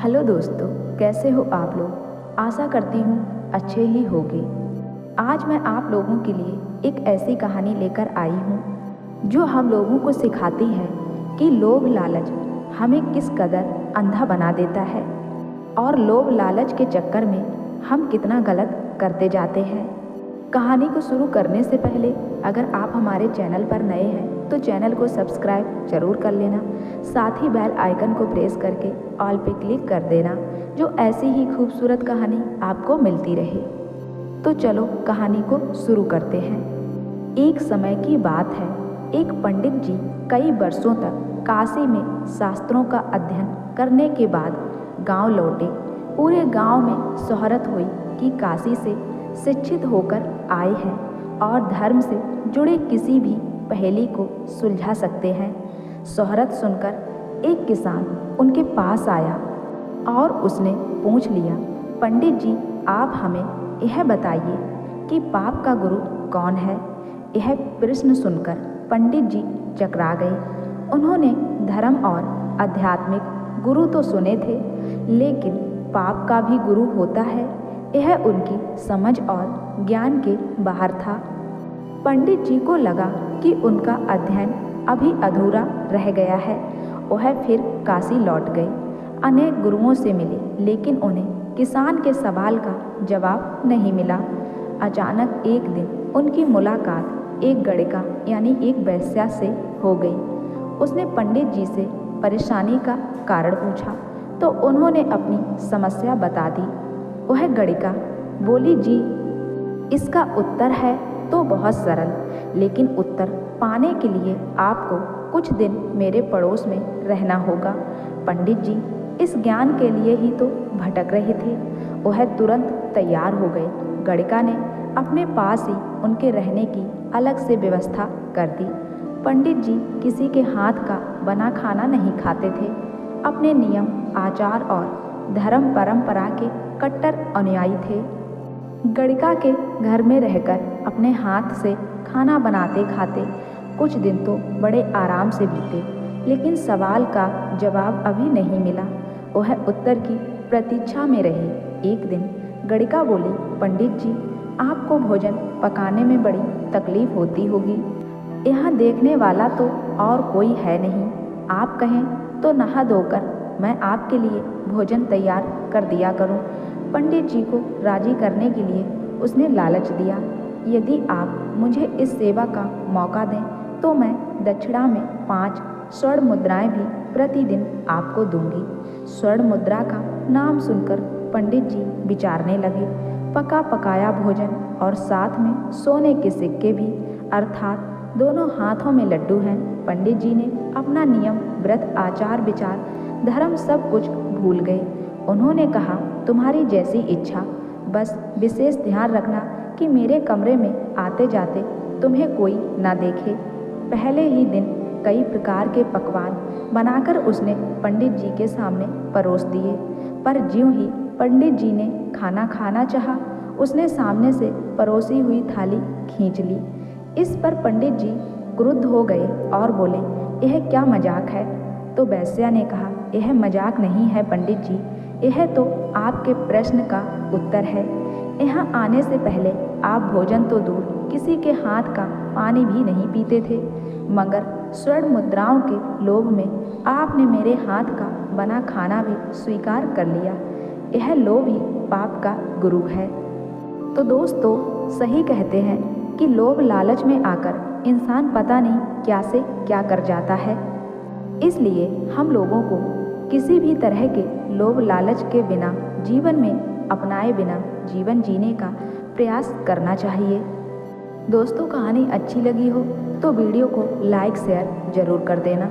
Hello दोस्तों, कैसे हो आप लोग। आशा करती हूँ अच्छे ही होंगे। आज मैं आप लोगों के लिए एक ऐसी कहानी लेकर आई हूँ जो हम लोगों को सिखाती है कि लोभ लालच हमें किस कदर अंधा बना देता है और लोभ लालच के चक्कर में हम कितना गलत करते जाते हैं। कहानी को शुरू करने से पहले अगर आप हमारे चैनल पर नए हैं तो चैनल को सब्सक्राइब जरूर कर लेना, साथ ही बेल आइकन को प्रेस करके ऑल पे क्लिक कर देना, जो ऐसी ही खूबसूरत कहानी आपको मिलती रहे। तो चलो कहानी को शुरू करते हैं। एक समय की बात है, एक पंडित जी कई वर्षों तक काशी में शास्त्रों का अध्ययन करने के बाद गांव लौटे। पूरे गांव में शोहरत हुई कि काशी से शिक्षित होकर आए हैं और धर्म से जुड़े किसी भी पहेली को सुलझा सकते हैं। शोहरत सुनकर एक किसान उनके पास आया और उसने पूछ लिया, पंडित जी आप हमें यह बताइए कि पाप का गुरु कौन है। यह प्रश्न सुनकर पंडित जी चकरा गए। उन्होंने धर्म और आध्यात्मिक गुरु तो सुने थे, लेकिन पाप का भी गुरु होता है, यह उनकी समझ और ज्ञान के बाहर था। पंडित जी को लगा कि उनका अध्ययन अभी अधूरा रह गया है। वह फिर काशी लौट गए। अनेक गुरुओं से मिले, लेकिन उन्हें किसान के सवाल का जवाब नहीं मिला। अचानक एक दिन उनकी मुलाकात एक गड़िका यानी एक वेश्या से हो गई। उसने पंडित जी से परेशानी का कारण पूछा तो उन्होंने अपनी समस्या बता दी। वह गड़िका बोली, जी इसका उत्तर है तो बहुत सरल, लेकिन उत्तर पाने के लिए आपको कुछ दिन मेरे पड़ोस में रहना होगा। पंडित जी इस ज्ञान के लिए ही तो भटक रहे थे। वह तुरंत तैयार हो गए। गड़िका ने अपने पास ही उनके रहने की अलग से व्यवस्था कर दी। पंडित जी किसी के हाथ का बना खाना नहीं खाते थे। अपने नियम, आचार और धर्म परंपरा के कट्टर अनुयायी थे। गड़िका के घर में रहकर अपने हाथ से खाना बनाते खाते कुछ दिन तो बड़े आराम से बीते, लेकिन सवाल का जवाब अभी नहीं मिला। वह उत्तर की प्रतीक्षा में रहे। एक दिन गड़िका बोली, पंडित जी आपको भोजन पकाने में बड़ी तकलीफ होती होगी। यहाँ देखने वाला तो और कोई है नहीं। आप कहें तो नहा धोकर मैं आपके लिए भोजन तैयार कर दिया करूं। पंडित जी को राजी करने के लिए उसने लालच दिया, यदि आप मुझे इस सेवा का मौका दें तो मैं दक्षिणा में 5 स्वर्ण मुद्राएं भी प्रतिदिन आपको दूंगी। स्वर्ण मुद्रा का नाम सुनकर पंडित जी विचारने लगे। पका पकाया भोजन और साथ में सोने के सिक्के भी, अर्थात दोनों हाथों में लड्डू हैं। पंडित जी ने अपना नियम, व्रत, आचार विचार, धर्म सब कुछ भूल गए। उन्होंने कहा, तुम्हारी जैसी इच्छा, बस विशेष ध्यान रखना कि मेरे कमरे में आते जाते तुम्हें कोई ना देखे। पहले ही दिन कई प्रकार के पकवान बनाकर उसने पंडित जी के सामने परोस दिए, पर ज्यों ही पंडित जी ने खाना खाना चाहा, उसने सामने से परोसी हुई थाली खींच ली। इस पर पंडित जी क्रुद्ध हो गए और बोले, यह क्या मजाक है। तो वेश्या ने कहा, यह मजाक नहीं है पंडित जी, यह तो आपके प्रश्न का उत्तर है। यहाँ आने से पहले आप भोजन तो दूर किसी के हाथ का पानी भी नहीं पीते थे, मगर स्वर्ण मुद्राओं के लोभ में आपने मेरे हाथ का बना खाना भी स्वीकार कर लिया। यह लोभ ही पाप का गुरु है। तो दोस्तों, सही कहते हैं कि लोभ लालच में आकर इंसान पता नहीं क्या से क्या कर जाता है। इसलिए हम लोगों को किसी भी तरह के लोभ लालच के बिना, जीवन में अपनाए बिना जीवन जीने का प्रयास करना चाहिए। दोस्तों, कहानी अच्छी लगी हो तो वीडियो को लाइक शेयर जरूर कर देना।